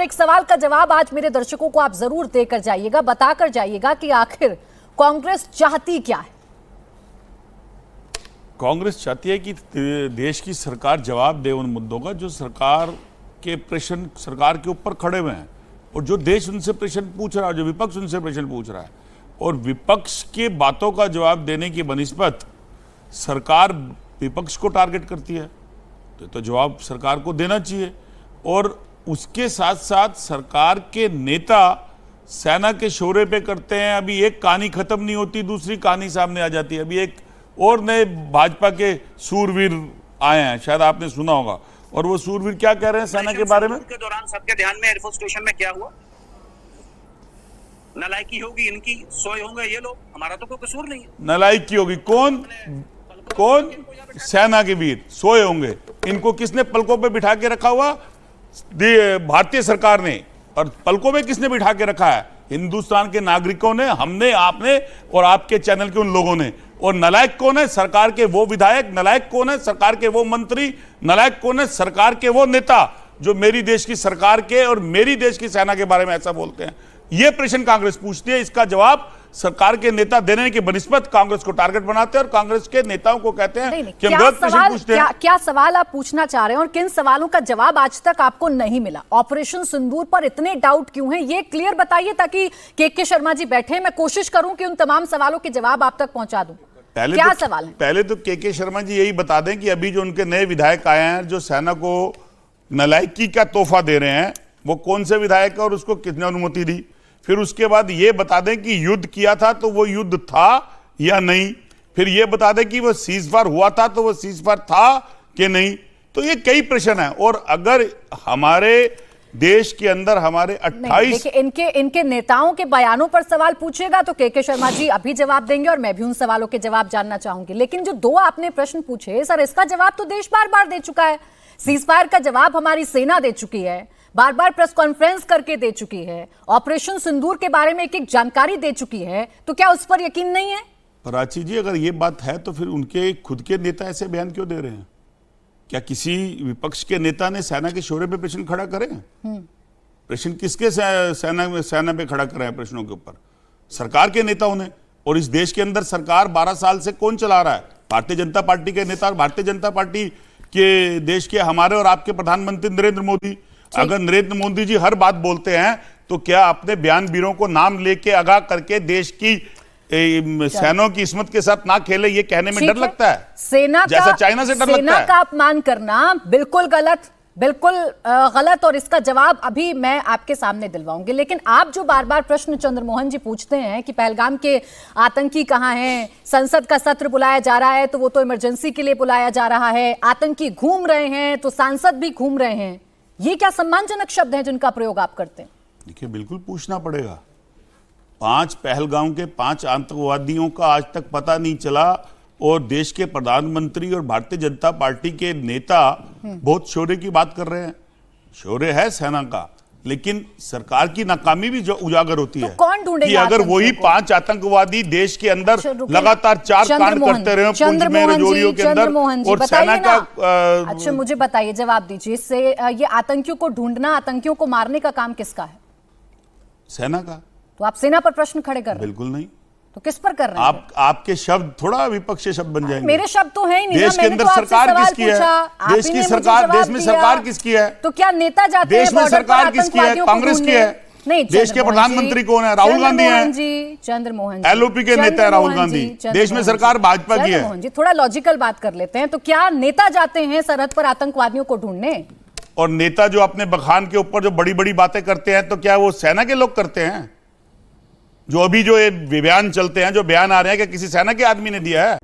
एक सवाल का जवाब आज मेरे दर्शकों को आप जरूर देकर जाइएगा, बताकर जाइएगा कि आखिर कांग्रेस चाहती क्या है। कांग्रेस चाहती है कि देश की सरकार जवाब दे उन मुद्दों का जो सरकार के प्रश्न सरकार के ऊपर खड़े हुए हैं और जो देश उनसे प्रश्न पूछ रहा है, जो विपक्ष उनसे प्रश्न पूछ रहा है, और विपक्ष के बातों का जवाब देने की बनिस्बत सरकार विपक्ष को टारगेट करती है तो जवाब सरकार को देना चाहिए। और उसके साथ साथ सरकार के नेता सेना के शौर्य पे करते हैं। अभी एक कहानी खत्म नहीं होती, दूसरी कहानी सामने आ जाती है। अभी एक और नए भाजपा के सूरवीर आए हैं, शायद आपने सुना होगा, और वो सूरवीर क्या कह रहे हैं सेना के बारे में। के दौरान सबके ध्यान में एयरफोर्स स्टेशन में क्या हुआ, नालायकी होगी इनकी, सोए होंगे ये लोग, हमारा तो कोई कसूर नहीं है। नालायकी होगी कौन कौन? सेना के वीर सोए होंगे। इनको किसने पलकों पे बिठा के रखा हुआ? भारतीय सरकार ने। और पलकों में किसने बिठा के रखा है? हिंदुस्तान के नागरिकों ने, हमने, आपने और आपके चैनल के उन लोगों ने। और नालायक कौन है? सरकार के वो विधायक। नालायक कौन है? सरकार के वो मंत्री। नालायक कौन है? सरकार के वो नेता जो मेरी देश की सरकार के और मेरी देश की सेना के बारे में ऐसा बोलते हैं। यह प्रश्न कांग्रेस पूछती है, इसका जवाब सरकार के नेता देने की बनिस्बत कांग्रेस को टारगेट बनाते हैं और कांग्रेस के नेताओं को कहते हैं कि हम गलत प्रश्न पूछते हैं। क्या सवाल आप पूछना चाह रहे हैं और किन सवालों का जवाब आज तक आपको नहीं मिला? ऑपरेशन सिंदूर पर इतने डाउट क्यों हैं, ये क्लियर बताइए ताकि के शर्मा जी बैठे, मैं कोशिश करूं कि उन तमाम सवालों के जवाब आप तक पहुंचा दूं। क्या सवाल है? पहले तो के शर्मा जी यही बता दें कि अभी जो उनके नए विधायक आए हैं जो सेना को नालायकी का तोहफा दे रहे हैं, वो कौन से विधायक है और उसको किसने अनुमति दी। फिर उसके बाद ये बता दें कि युद्ध किया था तो वो युद्ध था या नहीं। फिर ये बता दें कि वो सीजफायर हुआ था तो वो सीजफायर था कि नहीं। तो ये कई प्रश्न है। और अगर हमारे देश के अंदर हमारे 28 इनके नेताओं के बयानों पर सवाल पूछेगा तो के शर्मा जी अभी जवाब देंगे और मैं भी उन सवालों के जवाब जानना चाहूंगी। लेकिन जो दो आपने प्रश्न पूछे सर, इसका जवाब तो देश बार बार दे चुका है। सीजफायर का जवाब हमारी सेना दे चुकी है, बार बार प्रेस कॉन्फ्रेंस करके दे चुकी है, ऑपरेशन सिंदूर के बारे में एक जानकारी दे चुकी है। तो क्या उस पर यकीन नहीं है? प्राची जी, अगर ये बात है तो फिर उनके खुद के नेता ऐसे बयान क्यों दे रहे हैं? क्या किसी विपक्ष के नेता ने सेना के शौर्य पे प्रश्न खड़ा करे? प्रश्न किसके सेना पे खड़ा करे हैं? प्रश्नों के ऊपर सरकार के नेताओं ने। और इस देश के अंदर सरकार 12 साल से कौन चला रहा है? भारतीय जनता पार्टी के नेता और भारतीय जनता पार्टी के देश के हमारे और आपके प्रधानमंत्री नरेंद्र मोदी। अगर नरेंद्र मोदी जी हर बात बोलते हैं तो क्या अपने बयानवीरों को नाम लेके आगाह करके देश की सेनाओं की इस्मत के साथ ना खेले, ये कहने में डर लगता है? सेना जैसा चाइना से डर लगता है। सेना का अपमान करना बिल्कुल गलत, बिल्कुल गलत। और इसका जवाब अभी मैं आपके सामने दिलवाऊंगी। लेकिन आप जो बार बार प्रश्न चंद्रमोहन जी पूछते हैं कि पहलगाम के आतंकी कहां हैं, संसद का सत्र बुलाया जा रहा है तो वो तो इमरजेंसी के लिए बुलाया जा रहा है, आतंकी घूम रहे हैं तो सांसद भी घूम रहे हैं, ये क्या सम्मानजनक शब्द हैं जिनका प्रयोग आप करते हैं? देखिए, बिल्कुल पूछना पड़ेगा। 5 पहलगाम के 5 आतंकवादियों का आज तक पता नहीं चला और देश के प्रधानमंत्री और भारतीय जनता पार्टी के नेता बहुत शौर्य की बात कर रहे हैं। शौर्य है सेना का, लेकिन सरकार की नाकामी भी जो उजागर होती है। कौन ढूंढेगा कि अगर वही 5 आतंकवादी देश के अंदर लगातार 4 कांड करते रहे पुंछ में, रजौरियों के अंदर, और सेना का अच्छा मुझे बताइए, जवाब दीजिए, इससे ये आतंकियों को ढूंढना, आतंकियों को मारने का काम किसका है? सेना का। तो आप सेना पर प्रश्न खड़े कर रहे हैं? बिल्कुल नहीं। तो किस पर कर रहे हैं? आपके शब्द थोड़ा विपक्षी शब्द बन जाएंगे। मेरे शब्द तो है ही नहीं। देश के अंदर सरकार किसकी है? देश की सरकार, देश में सरकार किसकी है? तो क्या नेता जाते हैं? देश में सरकार किसकी है? कांग्रेस की है। नहीं, देश के प्रधानमंत्री कौन है? राहुल गांधी हैं। चंद्रमोहन जी एलओपी के नेता है राहुल गांधी। देश में सरकार भाजपा की है। थोड़ा लॉजिकल बात कर लेते हैं। तो क्या नेता जाते हैं सरहद पर आतंकवादियों को ढूंढने? और नेता जो अपने बखान के ऊपर जो बड़ी बड़ी बातें करते हैं तो क्या वो सेना के लोग करते हैं? जो अभी जो ये बयान चलते हैं, जो बयान आ रहे हैं, कि किसी सेना के आदमी ने दिया है?